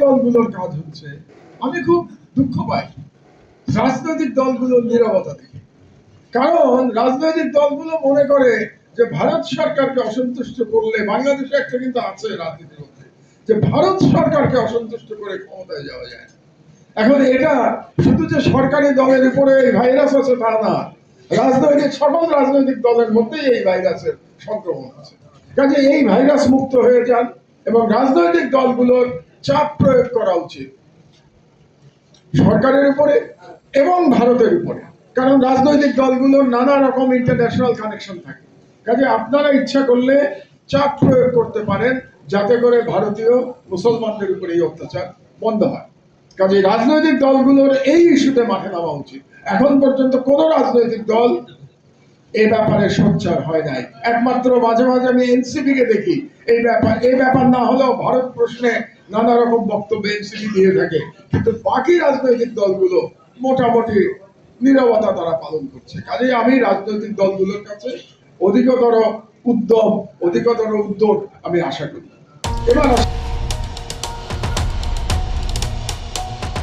দলগুলোর কাজ হচ্ছে, আমি খুব দুঃখ পাই রাজনৈতিক দলগুলোর নীরবতা দেখে। কারণ রাজনৈতিক দলগুলো মনে করে যে ভারত সরকারকে অসন্তুষ্ট করলে, বাংলাদেশে একটা কিন্তু আছে রাজনীতির মধ্যে যে ভারত সরকারকে অসন্তুষ্ট করে ক্ষমতায় যাওয়া যায়। এখন এটা শুধু যে সরকারি দলের উপরে এই ভাইরাস আছে তা না, সকল রাজনৈতিক দলের মধ্যেই এই ভাইরাসের সংক্রমণ আছে। কাজে এই ভাইরাস মুক্ত হয়ে যান এবং রাজনৈতিক দলগুলোর চাপ প্রয়োগ করা উচিত সরকারের উপরে এবং ভারতের উপরে। কারণ রাজনৈতিক দলগুলোর নানা রকম ইন্টারন্যাশনাল কানেকশন থাকে। কাজে আপনারা ইচ্ছা করলে চাপ প্রয়োগ করতে পারেন যাতে করে ভারতীয় মুসলমানদের উপরে এই অত্যাচার বন্ধ হয়। কাজে রাজনৈতিক দলগুলোর এই ইস্যুতে মাঠে নামা উচিত। এখন পর্যন্ত কোন রাজনৈতিক দল এই ব্যাপারে সোচ্চার হয় নাই। একমাত্র মাঝে মাঝে আমি এনসিপি কে দেখি এই ব্যাপার না হলেও ভারত প্রশ্নে নানা রকম বক্তব্য এনসিপি দিয়ে থাকে, কিন্তু বাকি রাজনৈতিক দলগুলো মোটামুটি নীরবতা তারা পালন করছে। কাজেই আমি রাজনৈতিক দলগুলোর কাছে অধিকতর উদ্যোগ আমি আশা করি। এবার